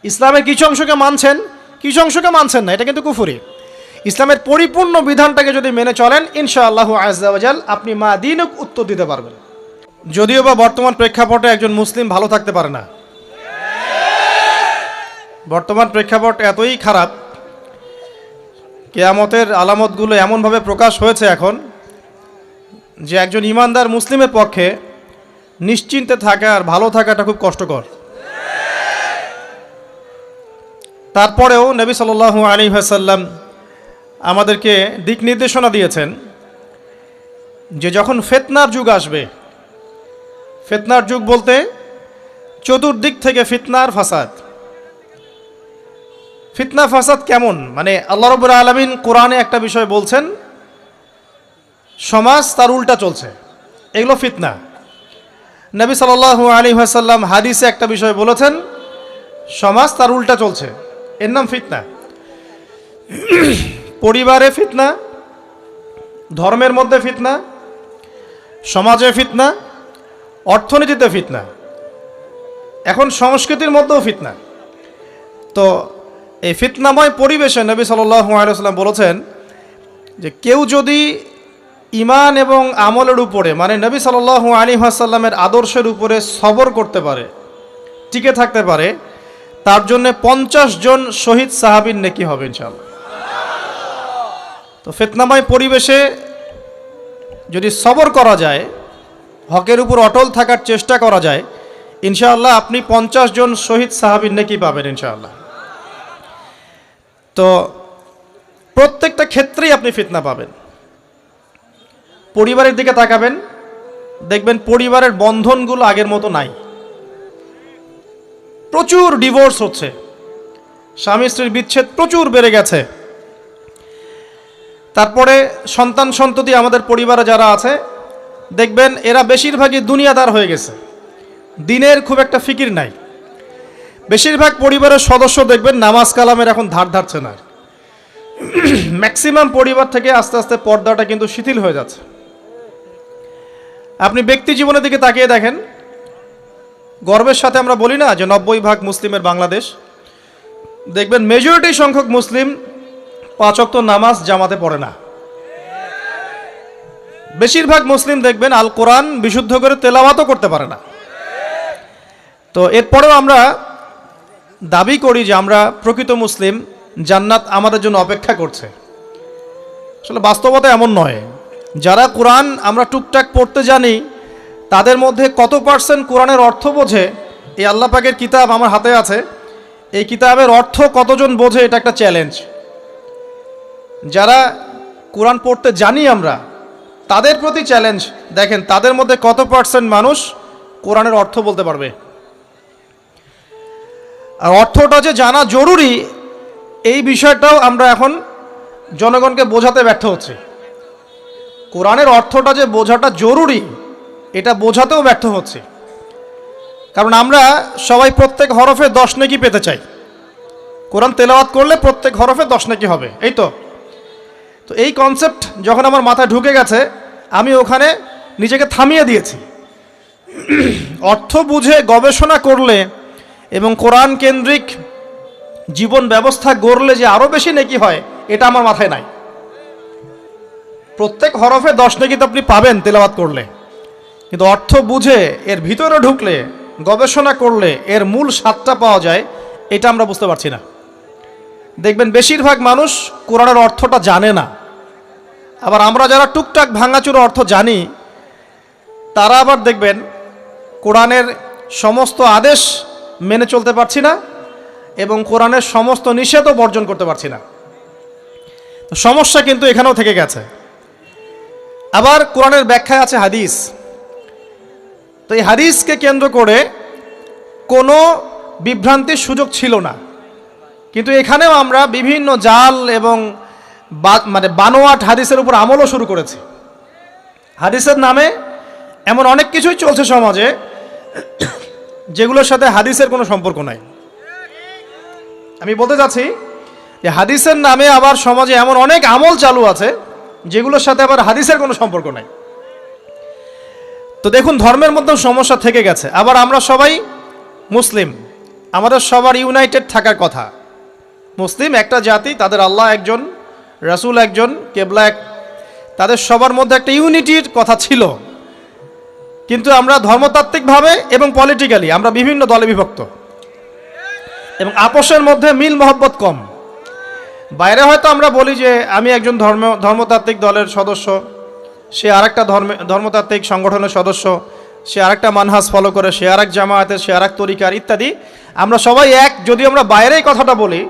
ইসলামের কিছু অংশকে মানছেন, কিছু অংশকে মানছেন না, এটা কিন্তু কুফরি। ইসলামের পরিপূর্ণ বিধানটাকে যদি মেনে চলেন, ইনশাআল্লাহু আযজা ওয়া জাল আপনি মা দিনুক উত্তর দিতে পারবেন। যদিও বা বর্তমান প্রেক্ষাপটে একজন মুসলিম ভালো থাকতে পারে না। বর্তমান প্রেক্ষাপট এতই খারাপ, কিয়ামতের আলামতগুলো এমনভাবে প্রকাশ হয়েছে এখন যে একজন ইমানদার মুসলিমের পক্ষে নিশ্চিন্তে থাকা আর ভালো থাকাটা খুব কষ্টকর। তারপরেও নবী সাল্লাল্লাহু আলাইহি ওয়াসাল্লাম আমাদেরকে দিক নির্দেশনা দিয়েছেন যে যখন ফিতনার যুগ আসবে, ফিতনার যুগ বলতে চতুর্দিক থেকে ফিতনার ফাসাদ। ফিতনা ফাসাদ কেমন, মানে আল্লাহ রাব্বুল আলামিন কোরআনে একটা বিষয় বলছেন, সমাজ তার উল্টা চলছে, এগুলো ফিতনা। নবী সাল্লাল্লাহু আলাইহি ওয়াসাল্লাম হাদিসে একটা বিষয় বলেছেন, সমাজ তার উল্টা চলছে, এর নাম ফিতনা। পরিবারে ফিতনা, ধর্মের মধ্যে ফিতনা, সমাজে ফিতনা, অর্থনীতিতে ফিতনা, এখন সংস্কৃতির মধ্যেও ফিতনা। তো এই ফিতনাময় পরিবেশে নবী সাল্লাল্লাহু আলাইহি ওয়াসাল্লাম বলেছেন যে কেউ যদি ঈমান এবং আমলের উপরে, মানে নবী সাল্লাল্লাহু আলাইহি ওয়াসাল্লামের আদর্শের উপরে সবর করতে পারে, টিকে থাকতে পারে, তার জন্য 50 জন শহীদ সাহাবীর নেকি হবে ইনশাআল্লাহ। তো ফিতনাময় পরিবেশে যদি সবর করা যায়, হকের উপর অটল থাকার চেষ্টা করা যায়, ইনশাআল্লাহ আপনি 50 জন শহীদ সাহাবীর নেকি পাবেন ইনশাআল্লাহ। তো প্রত্যেকটা ক্ষেত্রেই আপনি ফিতনা পাবেন। পরিবারের দিকে তাকাবেন, দেখবেন পরিবারের বন্ধনগুলো আগের মতো নাই, প্রচুর ডিভোর্স হচ্ছে, স্বামী স্ত্রীর বিচ্ছেদ প্রচুর বেড়ে গেছে। তারপরে সন্তান সন্ততি আমাদের পরিবারে যারা আছে, দেখবেন এরা বেশিরভাগই দুনিয়াদার হয়ে গেছে, দিনের খুব একটা ফিকির নাই। বেশিরভাগ পরিবারের সদস্য দেখবেন নামাজ কালামের এখন ধার ধারছে না। ম্যাক্সিমাম পরিবার থেকে আস্তে আস্তে পর্দাটা কিন্তু শিথিল হয়ে যাচ্ছে। আপনি ব্যক্তি জীবনের দিকে তাকিয়ে দেখেন, গর্বের সাথে আমরা বলি না যে 90% মুসলিমের বাংলাদেশ, দেখবেন মেজরিটি সংখ্যক মুসলিম 5 ওয়াক্ত নামাজ জামাতে পড়ে না। বেশিরভাগ মুসলিম দেখবেন আল কোরআন বিশুদ্ধ করে তেলাওয়াতও করতে পারে না। তো এরপরেও আমরা দাবি করি যে আমরা প্রকৃত মুসলিম, জান্নাত আমাদের জন্য অপেক্ষা করছে। আসলে বাস্তবতা এমন নয়। যারা কোরআন আমরা টুকটাক পড়তে জানি, তাদের মধ্যে কত পার্সেন্ট কোরআনের অর্থ বোঝে, এই আল্লাহ পাকের কিতাব আমার হাতে আছে, এই কিতাবের অর্থ কতজন বোঝে, এটা একটা চ্যালেঞ্জ। যারা কোরআন পড়তে জানি আমরা, তাদের প্রতি চ্যালেঞ্জ, দেখেন তাদের মধ্যে কত পার্সেন্ট মানুষ কোরআনের অর্থ বলতে পারবে। আর অর্থটা যে জানা জরুরি, এই বিষয়টাও আমরা এখন জনগণকে বোঝাতে ব্যর্থ হচ্ছি। কোরআনের অর্থটা যে বোঝাটা জরুরি, এটা বোঝাতেও ব্যর্থ হচ্ছে। কারণ আমরা সবাই প্রত্যেক হরফে 10 নেকি পেতে চাই। কোরআন তেলাওয়াত করলে প্রত্যেক হরফে 10 নেকি হবে, এই তো। তো এই কনসেপ্ট যখন আমার মাথায় ঢুকে গেছে, আমি ওখানে নিজেকে থামিয়ে দিয়েছি। অর্থ বুঝে গবেষণা করলে এবং কোরআন কেন্দ্রিক জীবন ব্যবস্থা গড়লে যে আরও বেশি নেকি হয়, এটা আমার মাথায় নাই। প্রত্যেক হরফে 10 নেকি তো আপনি পাবেন তেলাওয়াত করলে, কিন্তু অর্থ বুঝে এর ভিতরে ঢুকলে, গবেষণা করলে এর মূল স্বাদটা পাওয়া যায়, এটা আমরা বুঝতে পারছি না। দেখবেন বেশিরভাগ মানুষ কোরআনের অর্থটা জানে না। আবার আমরা যারা টুকটাক ভাঙাচুরো অর্থ জানি, তারা আবার দেখবেন কোরআনের সমস্ত আদেশ মেনে চলতে পারছি না এবং কোরআনের সমস্ত নিষেধও বর্জন করতে পারছি না। তো সমস্যা কিন্তু এখানেও থেকে গেছে। আবার কোরআনের ব্যাখ্যায় আছে হাদিস। তো এই হাদিসকে কেন্দ্র করে কোনো বিভ্রান্তির সুযোগ ছিল না, কিন্তু এখানেও আমরা বিভিন্ন জাল এবং মানে বানোয়াট হাদিসের উপর আমলও শুরু করেছি। হাদিসের নামে এমন অনেক কিছুই চলছে সমাজে যেগুলোর সাথে হাদিসের কোনো সম্পর্ক নাই। আমি বলতে চাচ্ছি যে হাদিসের নামে আবার সমাজে এমন অনেক আমল চালু আছে যেগুলোর সাথে আবার হাদিসের কোনো সম্পর্ক নাই। তো দেখুন, ধর্মের মধ্যেও সমস্যা থেকে গেছে। আবার আমরা সবাই মুসলিম, আমাদের সবার ইউনাইটেড থাকার কথা। মুসলিম একটা জাতি, তাদের আল্লাহ একজন, রাসূল একজন, কেবলা এক, তাদের সবার মধ্যে একটা ইউনিটির কথা ছিল। কিন্তু আমরা ধর্মতাত্ত্বিকভাবে এবং পলিটিক্যালি আমরা বিভিন্ন দলে বিভক্ত এবং আপোষের মধ্যে মিল মহব্বত কম। বাইরে হয়তো আমরা বলি যে আমি একজন ধর্মতাত্ত্বিক দলের সদস্য, সে আরেকটা ধর্মতাত্ত্বিক সংগঠনের সদস্য, সে আরেকটা মানহাজ ফলো করে, সে আরেক জামায়াতের, সে আরেক তরিকার ইত্যাদি। আমরা সবাই এক, যদি আমরা বাইরে এই কথাটা বলি,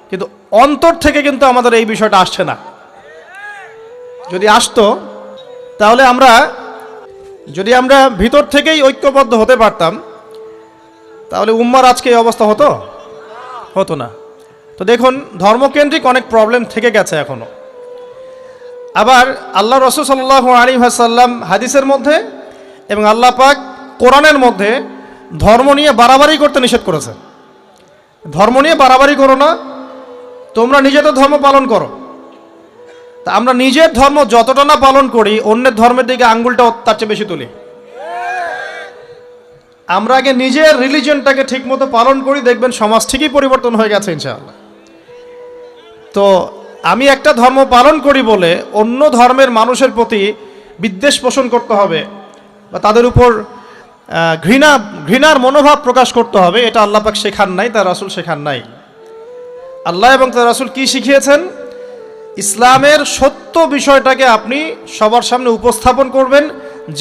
কিন্তু অন্তর থেকে কিন্তু আমাদের এই বিষয়টা আসছে না। যদি আসতো তাহলে যদি আমরা ভিতর থেকেই ঐক্যবদ্ধ হতে পারতাম, তাহলে উম্মার আজকে এই অবস্থা হতো না। তো দেখুন, ধর্মকেন্দ্রিক অনেক প্রবলেম থেকে গেছে এখনো। আবার আল্লাহ রাসূল সাল্লাল্লাহু আলাইহি ওয়াসাল্লাম হাদিসের মধ্যে এবং আল্লাহ পাক কোরআনের মধ্যে ধর্ম নিয়ে বাড়াবাড়ি করতে নিষেধ করেছে। ধর্ম নিয়ে বাড়াবাড়ি করো না, তোমরা নিজেদের ধর্ম পালন করো। তা আমরা নিজের ধর্ম যতটা না পালন করি, অন্যের ধর্মের দিকে আঙ্গুলটা তার চেয়ে বেশি তুলি। আমরা আগে নিজের রিলিজিয়নটাকে ঠিকমতো পালন করি, দেখবেন সমাজ ঠিকই পরিবর্তন হয়ে গেছে ইনশাআল্লাহ। তো আমি একটা ধর্ম পালন করি বলে অন্য ধর্মের মানুষের প্রতি বিদ্বেষ পোষণ করতে হবে বা তাদের উপর ঘৃণার মনোভাব প্রকাশ করতে হবে, এটা আল্লাহ পাক শেখান নাই, তার রাসূল শেখান নাই। আল্লাহ এবং তার রাসূল কি শিখিয়েছেন? ইসলামের সত্য বিষয়টাকে আপনি সবার সামনে উপস্থাপন করবেন,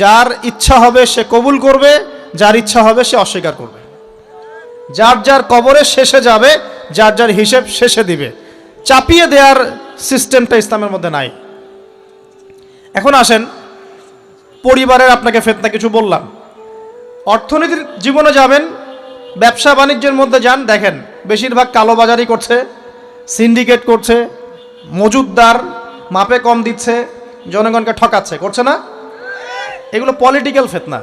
যার ইচ্ছা হবে সে কবুল করবে, যার ইচ্ছা হবে সে অস্বীকার করবে। যার যার কবরে শেষে যাবে, যার যার হিসেব শেষে দিবে। চাপিয়ে দেওয়ার সিস্টেমটা ইসলামের মধ্যে নাই। এখন আসেন, পরিবারের আপনাকে ফিতনা কিছু বললাম। অর্থনীতির জীবনে যাবেন, ব্যবসা বাণিজ্যের মধ্যে যান, দেখেন বেশিরভাগ কালোবাজারি করছে, সিন্ডিকেট করছে, মজুদদার মাপে কম দিচ্ছে, জনগণকে ঠকাচ্ছে, করছে না? এগুলো পলিটিক্যাল ফিতনা,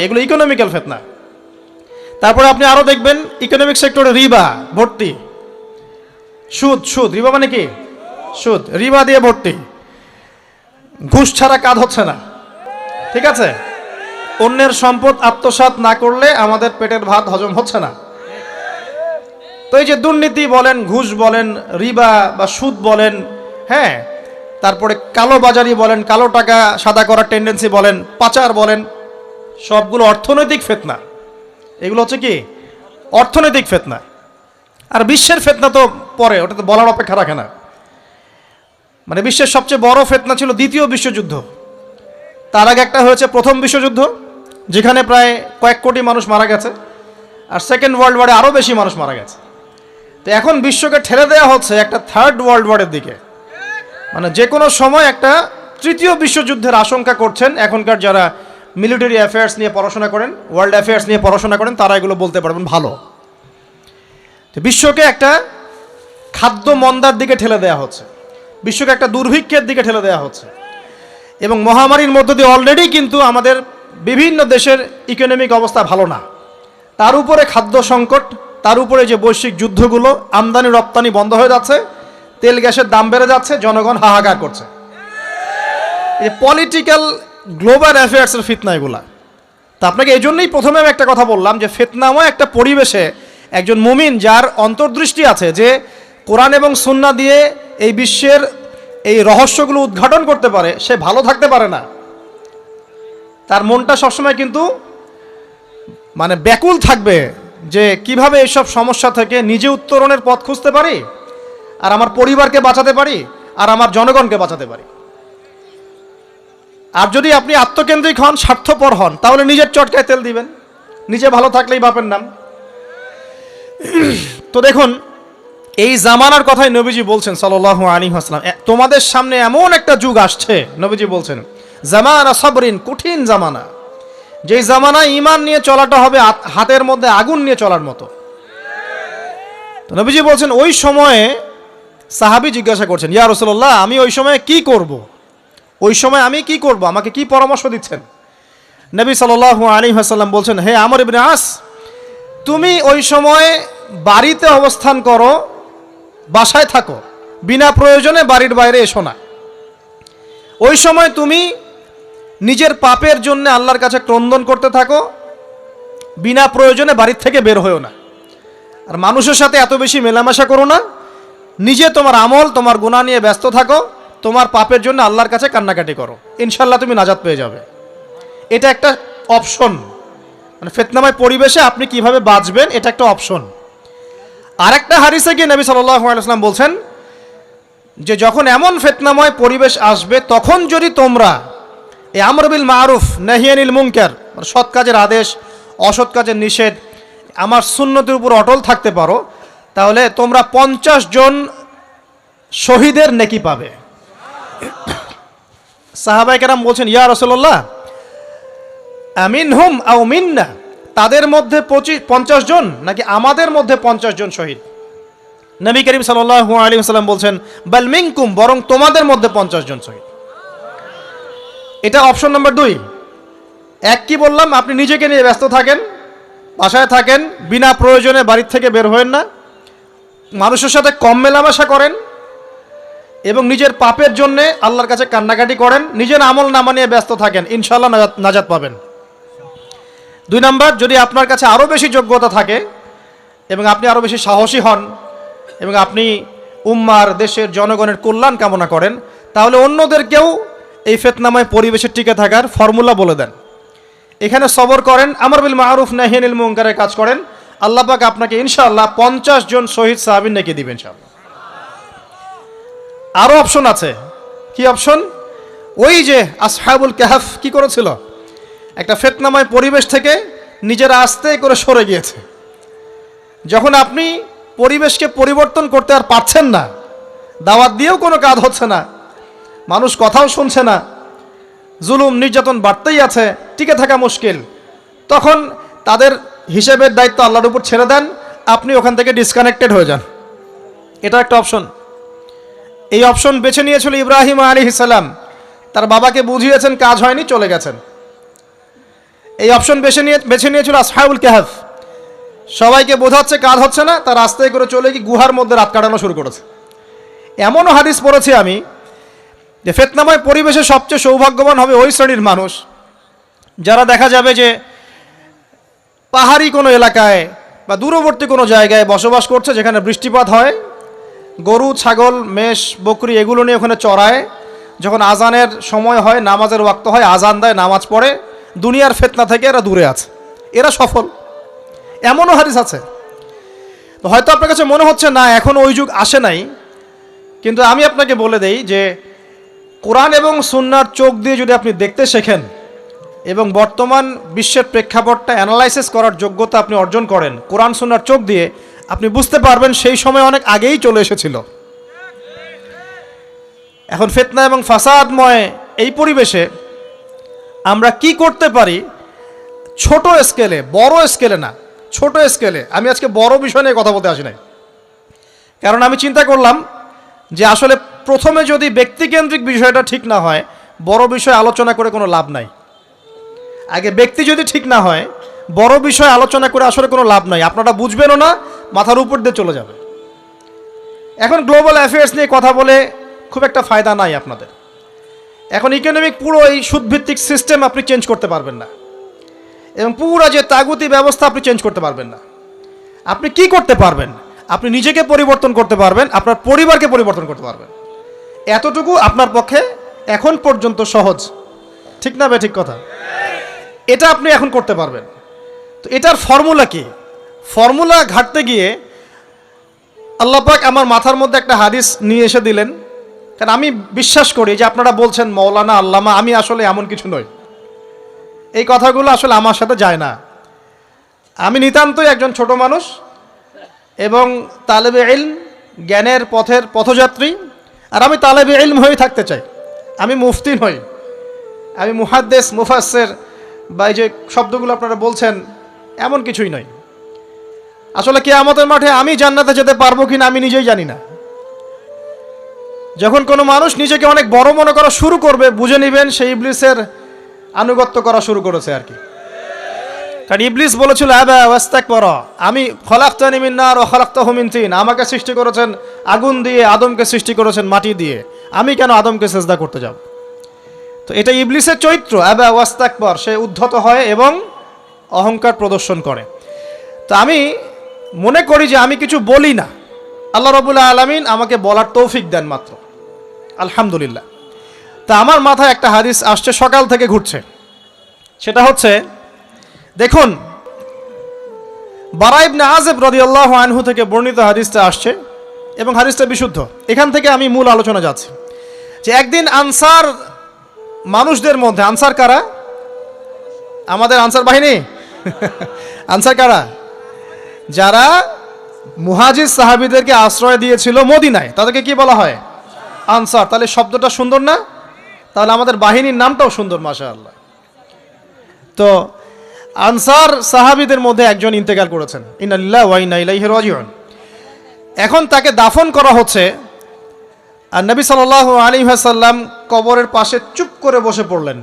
এগুলো ইকোনমিক্যাল ফিতনা। তারপরে আপনি আরও দেখবেন ইকোনমিক সেক্টরে রিবা ভর্তি, সুদ। রিবা মানে কি? সুদ, রিবা দিয়ে ভর্তি। ঘুষ ছাড়া কাজ হচ্ছে না, ঠিক আছে? অন্যের সম্পদ আত্মসাৎ না করলে আমাদের পেটের ভাত হজম হচ্ছে না। তো এই যে দুর্নীতি বলেন, ঘুষ বলেন, রিবা বা সুদ বলেন, হ্যাঁ, তারপরে কালোবাজারি বলেন, কালো টাকা সাদা করার টেন্ডেন্সি বলেন, পাচার বলেন, সবগুলো অর্থনৈতিক ফিতনা। এগুলো হচ্ছে কি? অর্থনৈতিক ফিতনা। আর বিশ্বের ফিতনা তো পরে, ওটা তো বলার অপেক্ষা রাখে না। মানে বিশ্বের সবচেয়ে বড় ফিতনা ছিল দ্বিতীয় বিশ্বযুদ্ধ। তার আগে একটা হয়েছে প্রথম বিশ্বযুদ্ধ, যেখানে প্রায় কয়েক কোটি মানুষ মারা গেছে, আর সেকেন্ড ওয়ার্ল্ড ওয়ারে আরও বেশি মানুষ মারা গেছে। তো এখন বিশ্বকে ঠেলে দেওয়া হচ্ছে একটা থার্ড ওয়ার্ল্ড ওয়ারের দিকে। মানে যে কোনো সময় একটা তৃতীয় বিশ্বযুদ্ধের আশঙ্কা করছেন এখনকার যারা মিলিটারি অ্যাফেয়ার্স নিয়ে পড়াশোনা করেন, ওয়ার্ল্ড অ্যাফেয়ার্স নিয়ে পড়াশোনা করেন, তারা এগুলো বলতে পারবেন ভালো। তো বিশ্বকে একটা খাদ্য মন্দার দিকে ঠেলে দেওয়া হচ্ছে, বিশ্বকে একটা দুর্ভিক্ষের দিকে ঠেলে দেওয়া হচ্ছে। এবং মহামারীর মধ্য দিয়ে অলরেডি কিন্তু আমাদের বিভিন্ন দেশের ইকোনমিক অবস্থা ভালো না, তার উপরে খাদ্য সংকট, তার উপরে যে বৈশ্বিক যুদ্ধগুলো, আমদানি রপ্তানি বন্ধ হয়ে যাচ্ছে, তেল গ্যাসের দাম বেড়ে যাচ্ছে, জনগণ হাহাকার করছে। এই পলিটিক্যাল গ্লোবাল অ্যাফেয়ার্সের ফিতনা এগুলা। তা আপনাকে এই জন্যই প্রথমে আমি একটা কথা বললাম যে ফিতনাময় একটা পরিবেশে একজন মুমিন যার অন্তর্দৃষ্টি আছে, যে কোরআন এবং সুন্নাহ দিয়ে এই বিশ্বের এই রহস্যগুলো উদ্ঘাটন করতে পারে, সে ভালো থাকতে পারে না। তার মনটা সবসময় কিন্তু মানে ব্যাকুল থাকবে যে কিভাবে এইসব সমস্যা থেকে নিজে উত্তরণের পথ খুঁজতে পারি, আর আমার পরিবারকে বাঁচাতে পারি, আর আমার জনগণকে বাঁচাতে পারি। আর যদি আপনি আত্মকেন্দ্রিক হন, স্বার্থপর হন, তাহলে নিজের চটকায় তেল দিবেন, নিজে ভালো থাকলেই বাপের নাম। তো দেখুন, এই জামানার কথাই নবীজি বলছেন সাল্লাল্লাহু আলাইহি ওয়াসাল্লাম, তোমাদের সামনে এমন একটা যুগ আসছে, নবীজি বলছেন জামানা সাবরিন, কঠিন জামানা, যেই জামানায় ঈমান নিয়ে চলাটা হবে হাতের মধ্যে আগুন নিয়ে চলার মতো। তো নবীজি বলছেন ওই সময়ে, সাহাবী জিজ্ঞাসা করছেন, ইয়া রাসূলুল্লাহ, আমি ওই সময়ে কি করব? ওই সময় আমি কি করব, আমাকে কি পরামর্শ দিচ্ছেন? নবী সাল্লাল্লাহু আলাইহি ওয়াসাল্লাম বলছেন, হে আমর ইবনে আস, তুমি ওই সময় বাড়িতে অবস্থান করো, বাসায় থাকো, বিনা প্রয়োজনে বাড়ির বাইরে এসো না। ওই সময় তুমি নিজের পাপের জন্য আল্লাহর কাছে ক্রন্দন করতে থাকো, বিনা প্রয়োজনে বাড়ির থেকে বের হয়েও না। আর মানুষের সাথে এত বেশি মেলামেশা করো না, নিজে তোমার আমল তোমার গুনাহ নিয়ে ব্যস্ত থাকো, তোমার পাপের জন্য আল্লাহর কাছে কান্নাকাটি করো, ইনশাল্লাহ তুমি নাজাত পেয়ে যাবে। এটা একটা অপশন, মানে ফিতনাময় পরিবেশে আপনি কিভাবে বাঁচবেন এটা একটা অপশন। আরেকটা হাদিসে গিয়ে নবী সাল্লাল্লাহু আলাইহি ওয়াসাল্লাম বলছেন যে যখন এমন ফিতনাময় পরিবেশ আসবে তখন যদি তোমরা এই আমর বিল মারুফ নাহি আনিল মুনকার, সৎ কাজের আদেশ অসৎ কাজের নিষেধ, আমার সুন্নতের উপর অটল থাকতে পারো, তাহলে তোমরা 50 জন শহীদের নেকি পাবে। সাহাবায়ে কেরাম বলছেন, ইয়া রাসূলুল্লাহ আমিনহুম আও মিন্না, তাদের মধ্যে 50 জন নাকি আমাদের মধ্যে 50 জন শহীদ? নবী করিম সাল্লাল্লাহু আলাইহি ওয়াসাল্লাম বলছেন, বাল মিনকুম, বরং তোমাদের মধ্যে 50 জন শহীদ। এটা অপশন নাম্বার 2। এক কি বললাম, আপনি নিজেকে নিয়ে ব্যস্ত থাকেন, বাসায় থাকেন, বিনা প্রয়োজনে বাড়ির থেকে বের হবেন না, মানুষের সাথে কম মেলামেশা করেন এবং নিজের পাপের জন্য আল্লাহর কাছে কান্নাকাটি করেন, নিজের আমল নামা নিয়ে ব্যস্ত থাকেন, ইনশাআল্লাহ নাজাত পাবেন। 2 নাম্বার, যদি আপনার কাছে আরও বেশি যোগ্যতা থাকে এবং আপনি আরও বেশি সাহসী হন এবং আপনি উম্মার দেশের জনগণের কল্যাণ কামনা করেন, তাহলে অন্যদেরকেও এই ফিতনাময় পরিবেশে টিকে থাকার ফর্মুলা বলে দেন। এখানে সবর করেন, আমর বিল মারুফ নাহি আনিল মুনকারের কাজ করেন, আল্লাহ পাক আপনাকে ইনশাআল্লাহ 50 জন শহীদ সাহাবীর নেকি দিবেন ইনশাআল্লাহ। আরও অপশন আছে। কি অপশন? ওই যে আসহাবুল কাহফ কি করেছিল, একটা ফিতনাময় পরিবেশ থেকে নিজেরা আস্তে করে সরে গিয়েছে। যখন আপনি পরিবেশকে পরিবর্তন করতে আর পারছেন না, দাওয়াত দিয়েও কোনো কাজ হচ্ছে না, মানুষ কথাও শুনছে না, জুলুম নির্যাতন বাড়তেই আছে, টিকে থাকা মুশকিল, তখন তাদের হিসেবের দায়িত্ব আল্লাহর উপর ছেড়ে দেন, আপনি ওখান থেকে ডিসকানেক্টেড হয়ে যান। এটা একটা অপশন। এই অপশন বেছে নিয়েছিল ইব্রাহিম আলাইহিস সালাম, তার বাবাকে বুঝিয়েছেন, কাজ হয়নি, চলে গেছেন। এই অপশন বেছে নিয়েছিল আসহাবুল কাহফ, সবাইকে বোঝাচ্ছে কাজ হচ্ছে না, তার রাস্তায় করে চলে গিয়ে গুহার মধ্যে রাত কাটানো শুরু করেছে। এমনও হাদিস পড়েছি আমি যে ফিতনাময় পরিবেশে সবচেয়ে সৌভাগ্যবান হবে ওই শ্রেণীর মানুষ যারা দেখা যাবে যে পাহাড়ি কোনো এলাকায় বা দূরবর্তী কোনো জায়গায় বসবাস করছে, যেখানে বৃষ্টিপাত হয়, গরু ছাগল মেষ বকরি এগুলো নিয়ে ওখানে চড়ায়, যখন আজানের সময় হয়, নামাজের ওয়াক্ত হয়, আজান দেয়, নামাজ পড়ে, দুনিয়ার ফিতনা থেকে এরা দূরে আছে, এরা সফল। এমনও হাদিস আছে। তো হয়তো আপনার কাছে মনে হচ্ছে না এখন ওই যুগ আসে নাই, কিন্তু আমি আপনাকে বলে দেই যে কোরআন এবং সুন্নাহর চোখ দিয়ে যদি আপনি দেখতে শেখেন এবং বর্তমান বিশ্বের প্রেক্ষাপটটা অ্যানালাইসিস করার যোগ্যতা আপনি অর্জন করেন কোরআন সুন্নাহর চোখ দিয়ে, আপনি বুঝতে পারবেন সেই সময় অনেক আগেই চলে এসেছিল। এখন ফিতনা এবং ফাসাদময় এই পরিবেশে আমরা কি করতে পারি, ছোট স্কেলে, বড় স্কেলে না, ছোট স্কেলে। আমি আজকে বড় বিষয় নিয়ে কথা বলতে আসি নাই, কারণ আমি চিন্তা করলাম যে আসলে প্রথমে যদি ব্যক্তিকেন্দ্রিক বিষয়টা ঠিক না হয়, বড় বিষয় আলোচনা করে কোনো লাভ নাই। আগে ব্যক্তি যদি ঠিক না হয়, বড় বিষয় আলোচনা করে আসলে কোনো লাভ নাই, আপনারা বুঝবেনও না, মাথার উপর দিয়ে চলে যাবে। এখন গ্লোবাল অ্যাফেয়ার্স নিয়ে কথা বলে খুব একটা ফায়দা নাই আপনাদের। এখন ইকোনমিক পুরো এই সুদভিত্তিক সিস্টেম আপনি চেঞ্জ করতে পারবেন না, এবং পুরো যে তাগুতি ব্যবস্থা আপনি চেঞ্জ করতে পারবেন না। আপনি কি করতে পারবেন? আপনি নিজেকে পরিবর্তন করতে পারবেন, আপনার পরিবারকে পরিবর্তন করতে পারবেন। এতটুকু আপনার পক্ষে এখন পর্যন্ত সহজ, ঠিক না বে ঠিক কথা? এটা আপনি এখন করতে পারবেন। তো এটার ফর্মুলা কি? ফর্মুলা ঘাটতে গিয়ে আল্লাহ পাক আমার মাথার মধ্যে একটা হাদিস নিয়ে এসে দিলেন, কারণ আমি বিশ্বাস করি যে আপনারা বলছেন মৌলানা আল্লামা, আমি আসলে এমন কিছু নই, এই কথাগুলো আসলে আমার সাথে যায় না। আমি নিতান্তই একজন ছোট মানুষ এবং তালেবে ইলম, জ্ঞানের পথের পথযাত্রী, আর আমি তালেবে ইলম হয়ে থাকতে চাই। আমি মুফতি নই, আমি মুহাদ্দিস, মুফাসসির বা এই যে শব্দগুলো আপনারা বলছেন, এমন কিছুই নয়। আসলে কিয়ামতের মাঠে আমি জান্নাতে যেতে পারবো কিনা আমি নিজেই জানি না। যখন কোনো মানুষ নিজেকে অনেক বড় মনে করা শুরু করবে, বুঝে নেবেন সেই ইবলিসের আনুগত্য করা শুরু করেছে আর কি। কারণ ইবলিস বলেছিল আবা ওয়াস্তাকবারা, আমি খলাকতানি মিন নার ওয়া খলাকতাহু মিন তিন, আমাকে সৃষ্টি করেছেন আগুন দিয়ে, আদমকে সৃষ্টি করেছেন মাটি দিয়ে, আমি কেন আদমকে সিজদা করতে যাব? তো এটা ইবলিসের চরিত্র, আবা ওয়াস্তাকবার, সে উদ্ধত হয় এবং অহংকার প্রদর্শন করে। তো আমি মনে করি যে আমি কিছু বলি না, আল্লাহ রাব্বুল আলামিন আমাকে বলার তৌফিক দেন মাত্র, আলহামদুলিল্লাহ। তা আমার মাথায় একটা হাদিস আসছে, সকাল থেকে ঘুরছে। সেটা হচ্ছে, দেখুন, বারা ইবনে আযিব রাদিয়াল্লাহু আনহু থেকে বর্ণিত হাদিসটা আসছে এবং হাদিসটা বিশুদ্ধ। এখান থেকে আমি মূল আলোচনা যাচ্ছি যে একদিন আনসার মানুষদের মধ্যে, আনসার কারা? আমাদের আনসার বাহিনী। আনসার কারা? যারা মুহাজির সাহাবীদেরকে আশ্রয় দিয়েছিল মদিনায়, তাদেরকে কি বলা হয়? আনসার। তাহলে শব্দটা সুন্দর না? তাহলে আমাদের বাহিনীর নামটাও সুন্দর, মাশাআল্লাহ। তো আনসার সাহাবীদের মধ্যে একজন ইন্তেকাল করেছেন, ইন্না লিল্লাহি ওয়া ইন্না ইলাইহি রাজিউন। এখন তাকে দাফন করা হচ্ছে, আর নবী সাল্লাল্লাহু আলাইহি ওয়াসাল্লাম কবরের পাশে চুপ করে বসে পড়লেন।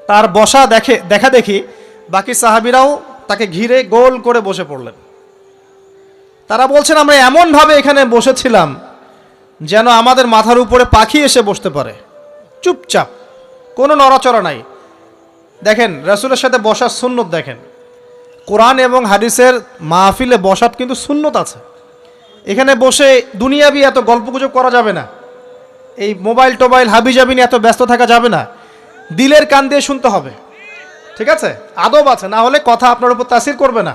তার বসা দেখা দেখি বাকি সাহাবীরাও তাকে ঘিরে গোল করে বসে পড়লেন। তারা বলছেন, আমরা এমনভাবে এখানে বসেছিলাম যেন আমাদের মাথার উপরে পাখি এসে বসতে পারে, চুপচাপ, কোনো নড়াচড়া নাই। দেখেন, রাসূলের সাথে বসার সুন্নত দেখেন। কোরআন এবং হাদিসের মাহফিলে বসার কিন্তু সুন্নত আছে। এখানে বসে দুনিয়াবি এত গল্পগুজব করা যাবে না, এই মোবাইল টোবাইল হাবিজাবি নিয়ে এত ব্যস্ত থাকা যাবে না, দিলের কান দিয়ে শুনতে হবে, ঠিক আছে? আদব আছে, না হলে কথা আপনার উপর তাসির করবে না।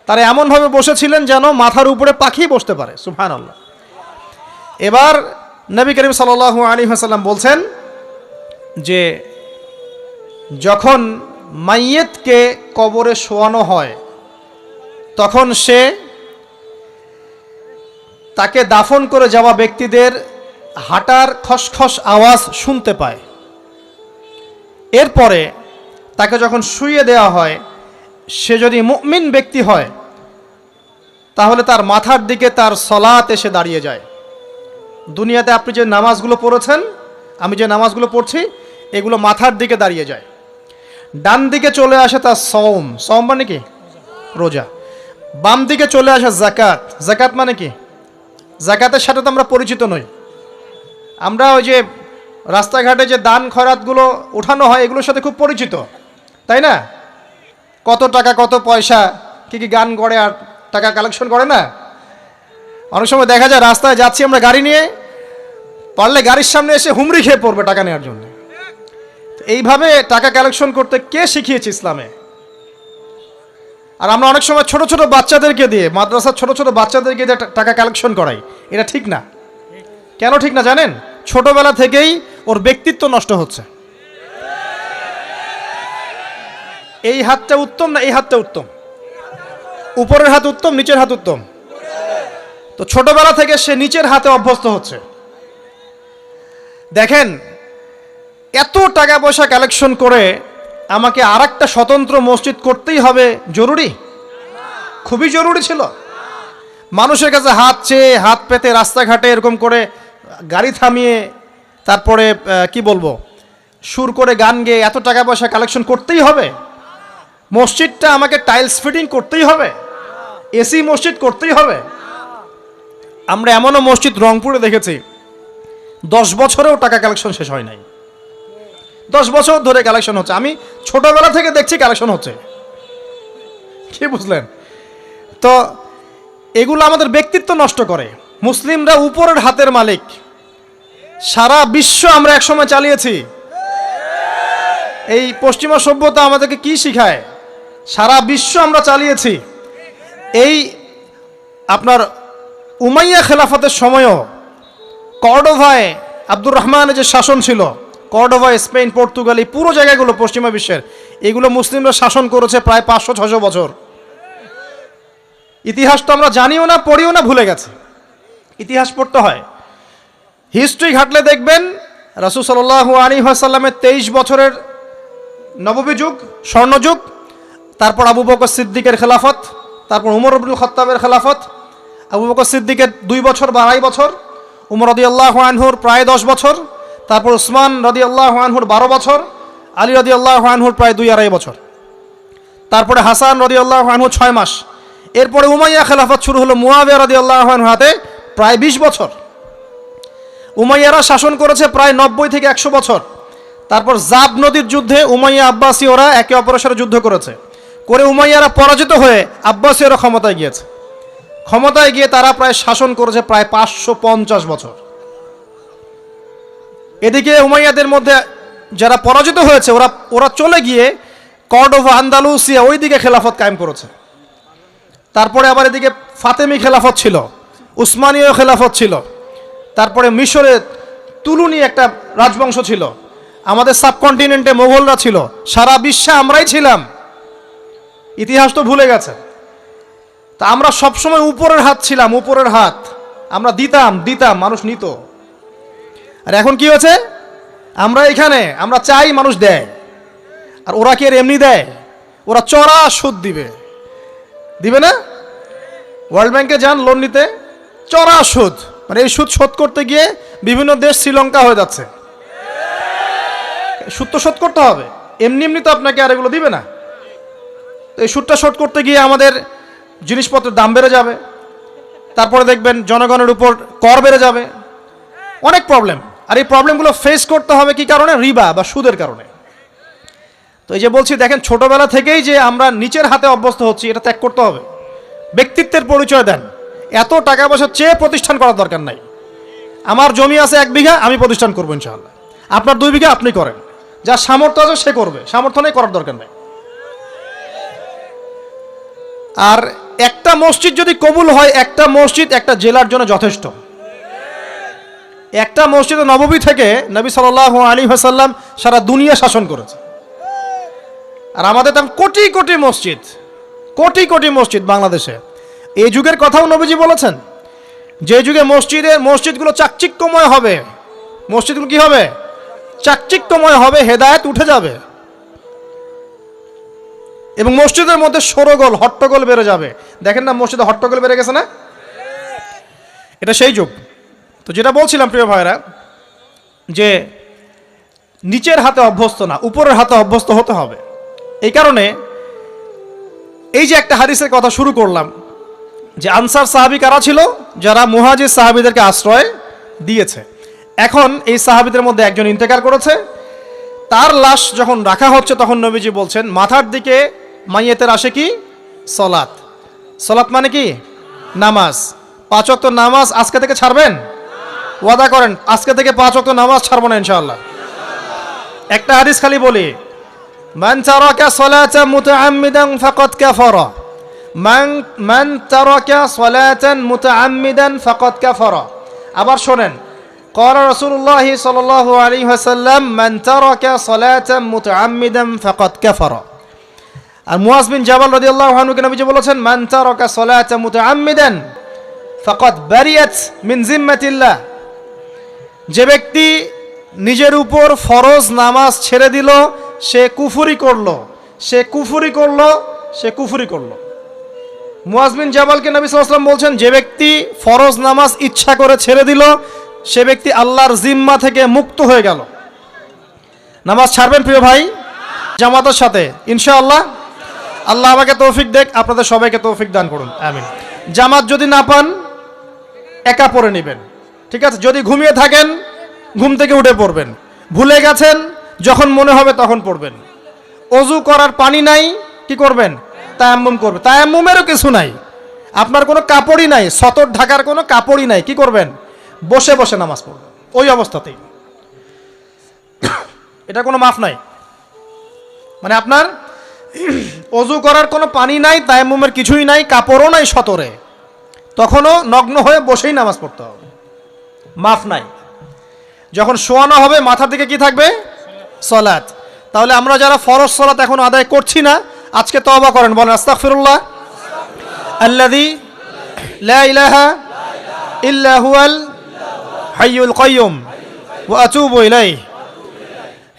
তারা এমনভাবে বসেছিলেন যেন মাথার উপরে পাখি বসতে পারে, সুবহানাল্লাহ। এবার নবী করিম সাল্লাল্লাহু আলাইহি ওয়াসাল্লাম বলছেন যে যখন মাইয়েতকে কবরে শোয়ানো হয় তখন সে তাকে দাফন করে যাওয়া ব্যক্তিদের হাঁটার খসখস আওয়াজ শুনতে পায়। এরপরে তাকে যখন শুইয়ে দেওয়া হয়, সে যদি মুমিন ব্যক্তি হয় তাহলে তার মাথার দিকে তার সলাত এসে দাঁড়িয়ে যায়। দুনিয়াতে আপনি যে নামাজগুলো পড়েছেন, আমি যে নামাজগুলো পড়ছি, এগুলো মাথার দিকে দাঁড়িয়ে যায়। ডান দিকে চলে আসে তার সওম, সওম মানে কি? রোজা। বাম দিকে চলে আসে যাকাত, যাকাত মানে কি? যাকাতের সাথে তো আমরা পরিচিত নই। আমরা ওই যে রাস্তাঘাটে যে দান খয়রাতগুলো উঠানো হয়, এগুলোর সাথে খুব পরিচিত, তাই না? কত টাকা, কত পয়সা, কি কি গান করে আর টাকা কালেকশন করে না? অনেক সময় দেখা যায় রাস্তায় যাচ্ছি আমরা গাড়ি নিয়ে, পারলে গাড়ির সামনে এসে হুমড়ি খেয়ে পড়বে টাকা নেওয়ার জন্য। এইভাবে টাকা কালেকশন করতে কে শিখিয়েছে ইসলামে? আর আমরা অনেক সময় ছোট ছোট বাচ্চাদেরকে দিয়ে, মাদ্রাসার ছোট ছোট বাচ্চাদেরকে দিয়ে টাকা কালেকশন করাই। এটা ঠিক না। কেন ঠিক না জানেন? ছোটবেলা থেকেই ওর ব্যক্তিত্ব নষ্ট হচ্ছে। এই হাতটা উত্তম না এই হাতটা উত্তম? উপরের হাত উত্তম, নিচের হাত উত্তম? তো ছোটবেলা থেকে সে নিচের হাতে অভ্যস্ত হচ্ছে। দেখেন, এত টাকা পয়সা কালেকশন করে আমাকে আরেকটা স্বতন্ত্র মসজিদ করতেই হবে জরুরি? খুবই জরুরি ছিল। মানুষের কাছে হাত চেয়ে, হাত পেতে রাস্তাঘাটে এরকম করে গাড়ি থামিয়ে, তারপরে কি বলবো, সুর করে গান গেয়ে এত টাকা পয়সা কালেকশন করতেই হবে? মসজিদটা আমাকে টাইলস ফিটিং করতেই হবে? এসি মসজিদ করতেই হবে? আমরা এমনও মসজিদ রংপুরে দেখেছি 10 বছরেও টাকা কালেকশন শেষ হয় নাই। 10 বছর ধরে কালেকশন হচ্ছে। আমি ছোটবেলা থেকে দেখছি কালেকশন হচ্ছে। কি বুঝলেন? তো এগুলো আমাদের ব্যক্তিত্ব নষ্ট করে। মুসলিমরা উপরের হাতের মালিক। সারা বিশ্ব আমরা একসময় চালিয়েছি। এই পশ্চিমা সভ্যতা আমাদেরকে কি শিখায়? সারা বিশ্ব আমরা চালিয়েছি। এই আপনার উমাইয়া খেলাফতের সময়ও কর্ডোভায় আব্দুর রহমানের যে শাসন ছিল, কর্ডোভা, স্পেন, পর্তুগাল, এই পুরো জায়গাগুলো পশ্চিমা বিশ্বের, এগুলো মুসলিমরা শাসন করেছে প্রায় 500-600 বছর। ইতিহাস তো আমরা জানিও না, পড়িও না, ভুলে গেছে। ইতিহাস পড়তে হয়। হিস্ট্রি ঘাটলে দেখবেন রাসূল সাল্লাল্লাহু আলাইহি ওয়াসাল্লামের 23 বছরের নববী যুগ, স্বর্ণযুগ, তারপর আবু বকর সিদ্দিকের খেলাফত, তারপর উমর ইবনুল খাত্তাবের খেলাফত। আবু বকর সিদ্দিকের 2 বছর বা 2.5 বছর, উমর রাদিয়াল্লাহু আনহুর প্রায় 10 বছর, তারপর উসমান রাদিয়াল্লাহু আনহুর 12 বছর, আলী রাদিয়াল্লাহু আনহুর প্রায় 2-2.5 বছর, তারপরে হাসান রাদিয়াল্লাহু আনহু 6 মাস। এরপরে উমাইয়া খেলাফত শুরু হলো মুয়াবিয়া রাদিয়াল্লাহু আনহুর হাতে, প্রায় 20 বছর। উমাইয়ারা শাসন করেছে প্রায় 90 থেকে 100 বছর। তারপর জাব নদীর যুদ্ধে উমাইয়া আব্বাসী ওরা একে অপরের সাথে যুদ্ধ করেছে। করে উমাইয়ারা পরাজিত হয়ে আব্বাসীয়রা ক্ষমতায় গিয়েছে। ক্ষমতায় গিয়ে তারা প্রায় শাসন করেছে প্রায় 550 বছর। এদিকে উমাইয়াদের মধ্যে যারা পরাজিত হয়েছে ওরা চলে গিয়ে কর্ডোভা, আন্দালুসিয়া ওই দিকে খেলাফত কায়েম করেছে। তারপরে আবার এদিকে ফাতেমি খেলাফত ছিল, উসমানীয় খেলাফত ছিল, তারপরে মিশরে তুলুনি একটা রাজবংশ ছিল, আমাদের সাবকন্টিনেন্টে মোগলরা ছিল, সারা বিশ্বে আমরাই ছিলাম। ইতিহাস তো ভুলে গেছে। তা আমরা সবসময় উপরের হাত ছিলাম, উপরের হাত আমরা দিতাম, মানুষ নিত। আর এখন কি হয়েছে? আমরা এখানে আমরা চাই, মানুষ দেয়। আর ওরা কি আর এমনি দেয়? ওরা চড়া সুদ দিবে না? ওয়ার্ল্ড ব্যাংকে যান লোন নিতে, চড়া সুদ। মানে এই সুদ শোধ করতে গিয়ে বিভিন্ন দেশ শ্রীলঙ্কা হয়ে যাচ্ছে। সুদ তো শোধ করতে হবে, এমনি তো আপনাকে আর এগুলো দিবে না। তো এই সুদটা শোধ করতে গিয়ে আমাদের জিনিসপত্রের দাম বেড়ে যাবে, তারপরে দেখবেন জনগণের উপর কর বেড়ে যাবে, অনেক প্রবলেম। আর এই প্রবলেমগুলো ফেস করতে হবে কি কারণে? রিবা বা সুদের কারণে। তো এই যে বলছি, দেখেন ছোটবেলা থেকেই যে আমরা নিচের হাতে অভ্যস্ত হচ্ছি, এটা ত্যাগ করতে হবে। ব্যক্তিত্বের পরিচয় দেন। এত টাকা পয়সা চেয়ে প্রতিষ্ঠান করার দরকার নাই। আমার জমি আছে 1 বিঘা, আমি প্রতিষ্ঠান করবো ইনশাআল্লাহ। আপনার 2 বিঘা আপনি করেন, যার সামর্থ্য আছে সে করবে, সামর্থ্য নেই করার দরকার নেই। আর একটা মসজিদ যদি কবুল হয়, একটা মসজিদ একটা জেলার জন্য যথেষ্ট। একটা মসজিদ নববী থেকে নবী সাল্লাল্লাহু আলাইহি ওয়াসাল্লাম সারা দুনিয়া শাসন করেছে। আর আমাদের তো কোটি কোটি মসজিদ বাংলাদেশে। এই যুগের কথাও নবীজি বলেছেন, যে যুগে মসজিদগুলো চাকচিক্যময় হবে, মসজিদগুলো কি হবে? চাকচিক্যময় হবে, হেদায়েত উঠে যাবে, এবং মসজিদের মধ্যে শোরগোল হট্টগোল বেড়ে যাবে। দেখেন না মসজিদে হট্টগোল বেড়ে গেছে না? এটা সেই যুগ। তো যেটা বলছিলাম প্রিয় ভাইরা, যে নিচের হাতে অভ্যস্ত না, উপরের হাতে অভ্যস্ত হতে হবে। এই কারণে এই যে একটা হাদিসের কথা শুরু করলাম, যে আনসার সাহাবী কারা ছিল? যারা মুহাজির সাহাবীদেরকে আশ্রয় দিয়েছে। এখন এই সাহাবীদের মধ্যে একজন ইন্তেকাল করেছে, তার লাশ যখন রাখা হচ্ছে তখন নবীজি বলছেন, মাথার দিকে মাইয়েতের আসে কি? সলাত। সলাত মানে কি? নামাজ। 5 ওয়াক্ত নামাজ আজকে থেকে ছাড়বেন? ওয়াদা করেন আজকে থেকে 5 ওয়াক্ত নামাজ ছাড়বো না ইনশাআল্লাহ। একটা হাদিস খালি বলি, মান তারাকা সালাতান মুতাআম্মিদান ফাকাদ কাফারা, মান তারাকা সালাতান মুতাআম্মিদান ফাকাদ কাফারা। আবার শোনেন, قال رسول الله صلى الله عليه وسلم من ترك صلاة متعمدا فقد كفر। আর মুয়াজ বিন জাবাল রাদিয়াল্লাহু আনহু কে নবীজি বলেছেন, মান তারাকা সালাতা মুতাআম্মিদান ফাকাদ বারিয়াত মিন জিম্মাতিল্লাহ। যে ব্যক্তি নিজের উপর ফরজ নামাজ ছেড়ে দিল, সে কুফরি করলো। মুয়াজ বিন জাবালকে নবী সাল্লাল্লাহু আলাইহি ওয়াসাল্লাম বলছেন, যে ব্যক্তি ফরজ নামাজ ইচ্ছা করে ছেড়ে দিল, সে ব্যক্তি আল্লাহর জিম্মা থেকে মুক্ত হয়ে গেল। নামাজ ছাড়বেন প্রিয় ভাই, জামাতের সাথে ইনশাআল্লাহ। আল্লাহ আমাকে তৌফিক দেখ, আপনাদের সবাইকে তৌফিক দান করুন, আমিন। জামাত যদি না পান, একা পড়ে নেবেন, ঠিক আছে? যদি ঘুমিয়ে থাকেন, ঘুম থেকে উঠে পড়বেন। ভুলে গেছেন, যখন মনে হবে তখন পড়বেন। অজু করার পানি নাই, কি করবেন? তায়াম্মুম করবেন। তায়াম্মুমেরও কিছু নাই, আপনার কোনো কাপড়ই নাই, সতর ঢাকার কোনো কাপড়ই নাই, কি করবেন? বসে বসে নামাজ পড়বেন ওই অবস্থাতেই। এটা কোনো মাফ নাই। মানে আপনার অজু করার কোনো পানি নাই, তায়াম্মুমের কিছুই নাই, কাপড়ও নাই সতরে, তখনও নগ্ন হয়ে বসেই নামাজ পড়তে হবে, মাফ নাই। যখন শোয়ানো হবে মাথার দিকে কি থাকবে? সলাত। তাহলে আমরা যারা ফরজ সলাত এখন আদায় করছি না, আজকে তওবা করেন, বলেন আস্তাগফিরুল্লাহ আল্লাযী লা ইলাহা ইল্লা হুয়াল হাইয়ুল কাইয়ুম ওয়া আতুবু ইলাইহি।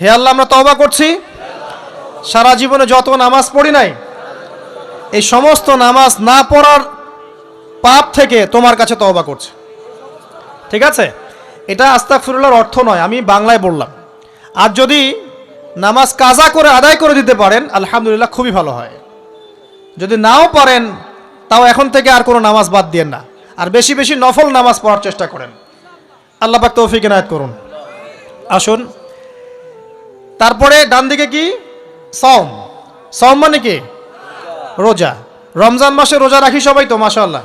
হে আল্লাহ, আমরা তওবা করছি, সারা জীবনে যত নামাজ পড়ি নাই, এই সমস্ত নামাজ না পড়ার পাপ থেকে তোমার কাছে তওবা করছি। ঠিক আছে? এটা আস্তাগফিরুল্লাহর অর্থ নয়, আমি বাংলায় বললাম। আর যদি নামাজ কাজা করে আদায় করে দিতে পারেন, আলহামদুলিল্লাহ, খুবই ভালো হয়। যদি নাও পারেন, তাও এখন থেকে আর কোনো নামাজ বাদ দিয়েন না, আর বেশি বেশি নফল নামাজ পড়ার চেষ্টা করেন। আল্লাহ পাক তৌফিক ইনায়াত করুন। আসুন, তারপরে ডান দিকে কি? সওম। সওম মানে কি? রোজা। রমজান মাসে রোজা রাখি সবাই তো মাশাআল্লাহ,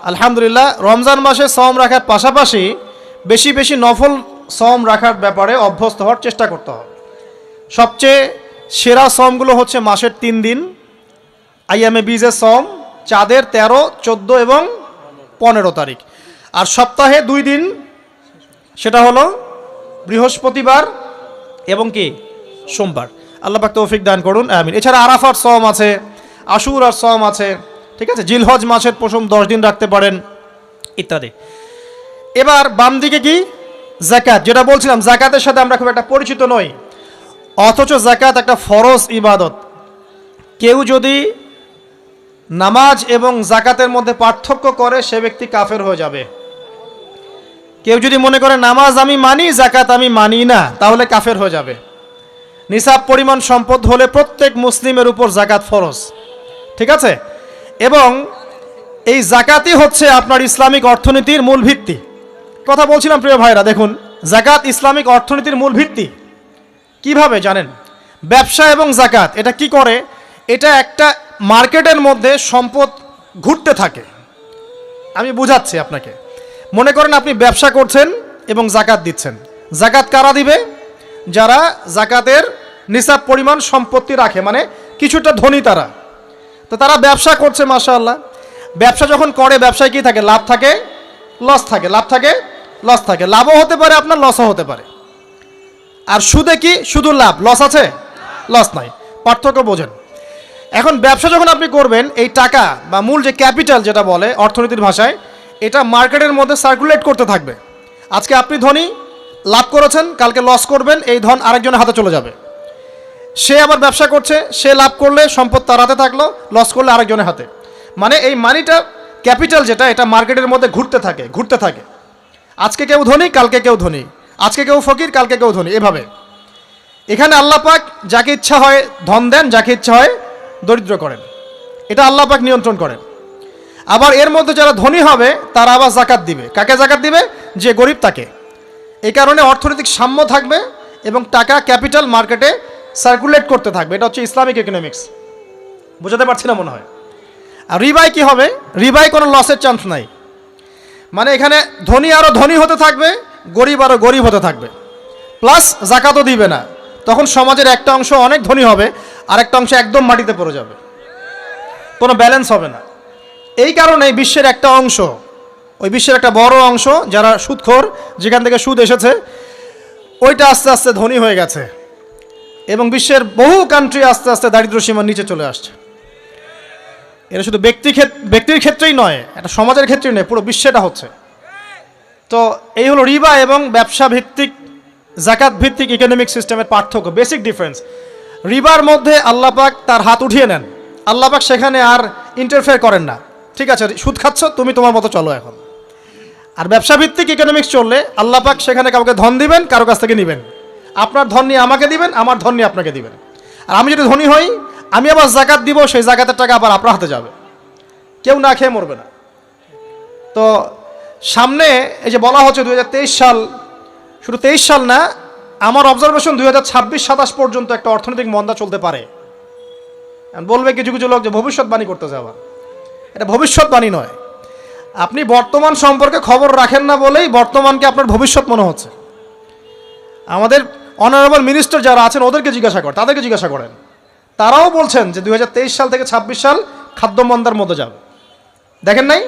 আলহামদুলিল্লাহ। রমজান মাসে সওম রাখার পাশাপাশি বেশি বেশি নফল সওম রাখার ব্যাপারে অভ্যস্ত হওয়ার চেষ্টা করতে হবে। সবচেয়ে সেরা সওমগুলো হচ্ছে মাসের 3 দিন, আইয়ামে বীজের সওম, চাঁদের 13, 14 এবং 15 তারিখ। আর সপ্তাহে 2 দিন, সেটা হলো বৃহস্পতিবার এবং কি সোমবার। আল্লাহ পাক তৌফিক দান করুন, আমিন। এছাড়া আরাফার সওম আছে, আশুরার সওম আছে, ঠিক আছে। জিলহজ মাসের প্রথম 10 দিন রাখতে পারেন, ইত্যাদি। এবার বাম দিকে কি যাকাত, যেটা বলছিলাম যাকাতের সাথে আমরা খুব একটা পরিচিত নই, অথচ যাকাত একটা ফরজ ইবাদত। কেউ যদি নামাজ এবং যাকাতের মধ্যে পার্থক্য করে সে ব্যক্তি কাফের হয়ে যাবে। কেউ যদি মনে করে নামাজ আমি মানি যাকাত আমি মানি না, তাহলে কাফের হয়ে যাবে। নিসাব পরিমাণ সম্পদ হলে প্রত্যেক মুসলিমের উপর যাকাত ফরজ, ঠিক আছে। এবং এই যাকাতই হচ্ছে আপনার ইসলামিক অর্থনীতির মূল ভিত্তি। কথা বলছিলাম প্রিয় ভাইরা, দেখুন যাকাত ইসলামিক অর্থনীতির মূল ভিত্তি। কিভাবে জানেন? ব্যবসা এবং যাকাত এটা কি করে? এটা একটা মার্কেটের মধ্যে সম্পদ ঘুরতে থাকে। আমি বুঝাচ্ছি আপনাকে। মনে করেন আপনি ব্যবসা করছেন এবং যাকাত দিচ্ছেন। যাকাত কারা দিবে? যারা যাকাতের নিসাব পরিমাণ সম্পত্তি রাখে, মানে কিছুটা ধনী তারা। তো তারা ব্যবসা করছে মাশাআল্লাহ। ব্যবসা যখন করে ব্যবসায় কি থাকে? লাভ থাকে, লস থাকে, লাভ থাকে, লস থাকে। লাভও হতে পারে আপনার, লসও হতে পারে। আর সুদে কি শুধু লাভ, লস আছে? লস নাই। পার্থক্য বোঝেন। এখন ব্যবসা যখন আপনি করবেন, এই টাকা বা মূল যে ক্যাপিটাল যেটা বলে অর্থনীতির ভাষায়, এটা মার্কেটের মধ্যে সার্কুলেট করতে থাকবে। আজকে আপনি ধনী, লাভ করেছেন, কালকে লস করবেন, এই ধন আরেকজনের হাতে চলে যাবে। সে আবার ব্যবসা করছে, সে লাভ করলে সম্পদ তার হাতে থাকলো, লস করলে আরেকজনের হাতে। মানে এই মানিটা, ক্যাপিটাল যেটা, এটা মার্কেটের মধ্যে ঘুরতে থাকে, ঘুরতে থাকে। আজকে কেউ ধনী, কালকে কেউ ধনী, আজকে কেউ ফকির, কালকে কেউ ধনী, এভাবে। এখানে আল্লাহ পাক যাকে ইচ্ছা হয় ধন দেন, যাকে ইচ্ছা হয় দরিদ্র করেন। এটা আল্লাহ পাক নিয়ন্ত্রণ করেন। আবার এর মধ্যে যারা ধনী হবে তারা আবার যাকাত দিবে। কাকে যাকাত দিবে? যে গরিব তাকে। এই কারণে অর্থনৈতিক সাম্য থাকবে এবং টাকা, ক্যাপিটাল মার্কেটে সার্কুলেট করতে থাকবে। এটা হচ্ছে ইসলামিক ইকোনমিক্স। বোঝাতে পারছি না মনে হয়। আর রিবায় কি হবে? রিবায় কোনো লসের চান্স নাই। মানে এখানে ধনী আরও ধনী হতে থাকবে, গরিব আরও গরিব হতে থাকবে, প্লাস যাকাতও দিবে না। তখন সমাজের একটা অংশ অনেক ধনী হবে, আর একটা অংশ একদম মাটিতে পড়ে যাবে, কোনো ব্যালেন্স হবে না। এই কারণে বিশ্বের একটা অংশ, ওই বিশ্বের একটা বড় অংশ যারা সুদখোর, যেখান থেকে সুদ এসেছে, ওইটা আস্তে আস্তে ধনী হয়ে গেছে এবং বিশ্বের বহু কান্ট্রি আস্তে আস্তে দারিদ্র্য সীমার নিচে চলে আসছে। এটা শুধু ব্যক্তির ক্ষেত্রেই নয়, এটা সমাজের ক্ষেত্রেই নয়, পুরো বিশ্বেটা হচ্ছে। তো এই হলো রিবা এবং ব্যবসা ভিত্তিক, যাকাত ভিত্তিক ইকোনমিক সিস্টেমের পার্থক্য, বেসিক ডিফারেন্স। রিবার মধ্যে আল্লাহ পাক তার হাত উঠিয়ে নেন, আল্লাহ পাক সেখানে আর ইন্টারফেয়ার করেন না। ঠিক আছে, সুদ খাচ্ছ, তুমি তোমার মতো চলো এখন। আর ব্যবসা ভিত্তিক ইকোনমিক্স চললে আল্লাহ পাক সেখানে কাউকে ধন দিবেন, কারো কাছ থেকে নেবেন। আপনার ধন নিয়ে আমাকে দিবেন, আমার ধন নিয়ে আপনাকে দিবেন। আর আমি যদি ধনী হই, আমি আবার যাকাত দিব, সেই যাকাতের টাকা আবার আপনার হাতে যাবে, কেউ না খেয়ে মরবে না। তো সামনে এই যে বলা হচ্ছে 2023 সাল, শুধু 23 সাল না, আমার অবজারভেশন 2026-27 পর্যন্ত একটা অর্থনৈতিক মন্দা চলতে পারে। বলবে কিছু কিছু লোক যে ভবিষ্যৎবাণী করতে যাওয়া, এটা ভবিষ্যৎবাণী নয়। আপনি বর্তমান সম্পর্কে খবর রাখেন না বলেই বর্তমানকে আপনার ভবিষ্যৎ মনে হচ্ছে। আমাদের অনারেবল মিনিস্টার যারা আছেন ওদেরকে জিজ্ঞাসা করেন, তাদেরকে জিজ্ঞাসা করেন, তারাও বলছেন যে 2023 সাল থেকে 26 সাল খাদ্য মন্দার মধ্যে যাবে। দেখেন নাই?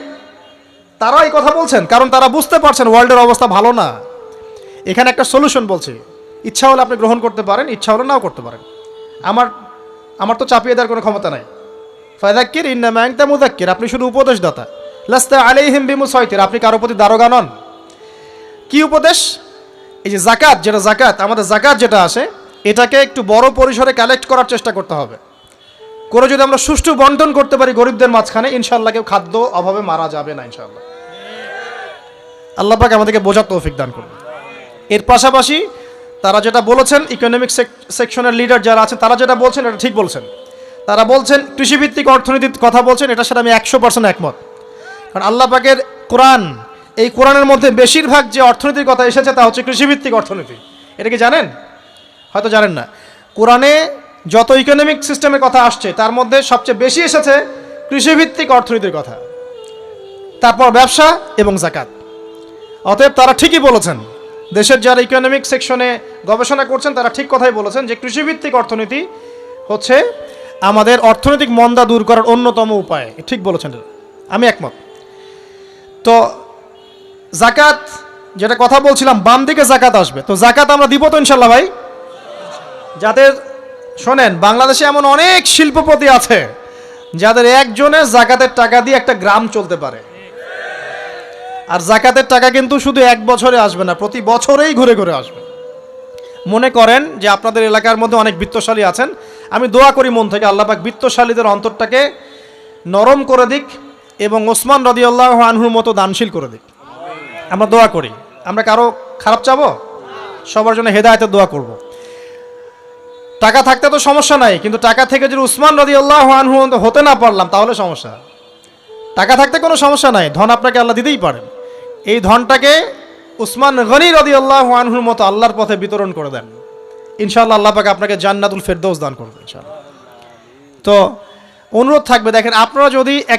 তারা এই কথা বলছেন কারণ তারা বুঝতে পারছেন ওয়ার্ল্ডের অবস্থা ভালো না। এখানে একটা সলিউশন বলছি, ইচ্ছা হলে আপনি গ্রহণ করতে পারেন, ইচ্ছা হলে নাও করতে পারেন। আমার তো চাপিয়ে দেওয়ার কোনো ক্ষমতা নাই। ফাযাক্কির ইন্নামা আনতা মুযাক্কির, আপনি শুধু উপদেশদাতা। লাস্তা আলাইহিম বিমুসাইতির, আপনি কারো প্রতি দারোগা নন। কি উপদেশ? এই যে যাকাত, যেটা যাকাত, আমাদের যাকাত যেটা আসে, এটাকে একটু বড় পরিসরে কালেক্ট করার চেষ্টা করতে হবে। করে যদি আমরা সুষ্ঠু বন্টন করতে পারি গরিবদের মাঝখানে, ইনশাআল্লাহ কেউ খাদ্য অভাবে মারা যাবে না ইনশাআল্লাহ। আল্লাহ পাক আমাদেরকে বোঝার তৌফিক দান করুন। এর পাশাপাশি তারা যেটা বলেছেন, ইকোনমিক সেকশনের লিডার যারা আছেন তারা যেটা বলছেন এটা ঠিক বলছেন। তারা বলছেন কৃষিভিত্তিক অর্থনীতির কথা বলছেন, এটার সাথে আমি 100% একমত। কারণ আল্লাহ পাকের কোরআন, এই কোরআনের মধ্যে বেশিরভাগ যে অর্থনীতির কথা এসেছে তা হচ্ছে কৃষিভিত্তিক অর্থনীতি। এটা কি জানেন? হয়তো জানেন না। কোরআনে যত ইকোনমিক সিস্টেমের কথা আসছে তার মধ্যে সবচেয়ে বেশি এসেছে কৃষিভিত্তিক অর্থনীতির কথা, তারপর ব্যবসা এবং যাকাত। অতএব তারা ঠিকই বলেছেন, দেশের যারা ইকোনমিক সেকশনে গবেষণা করছেন তারা ঠিক কথাই বলেছেন যে কৃষিভিত্তিক অর্থনীতি হচ্ছে আমাদের অর্থনৈতিক মন্দা দূর করার অন্যতম উপায়। ঠিক বলেছেন, আমি একমত। তো যাকাত, যেটা কথা বলছিলাম, বাম দিকে যাকাত আসবে, তো যাকাত আমরা দিব তো ইনশাল্লাহ ভাই। যাদের শোনেন, বাংলাদেশে এমন অনেক শিল্পপতি আছে যাদের একজনের যাকাতের টাকা দিয়ে একটা গ্রাম চলতে পারে। আর যাকাতের টাকা কিন্তু শুধু এক বছরে আসবে না, প্রতি বছরেই ঘুরে ঘুরে আসবে। মনে করেন যে আপনাদের এলাকার মধ্যে অনেক বিত্তশালী আছেন, আমি দোয়া করি মন থেকে আল্লাহ পাক বিত্তশালীদের অন্তরটাকে নরম করে দিক এবং ওসমান রাদিয়াল্লাহু আনহুর মতো দানশীল করে দিক। আমরা দোয়া করি, আমরা কারো খারাপ চাবো, সবার জন্য হেদায়েতের দোয়া করব। টাকা থাকতে তো সমস্যা নাই, কিন্তু টাকা থেকে যদি উসমান রাদিয়াল্লাহু আনহু হতে না পারলাম তাহলে সমস্যা। টাকা থাকতে কোনো সমস্যা নাই, ধন আপনাকে আল্লাহ দিতেই পারেন। এই ধনটাকে উসমান গনি রাদিয়াল্লাহু আনহুর মতো আল্লাহর পথে বিতরণ করে দেন, ইনশাআল্লাহ আল্লাহ পাক আপনাকে জান্নাতুল ফেরদৌস দান করবেন ইনশাআল্লাহ। তো অনুরোধ থাকবে, দেখেন আপনারা যদি এক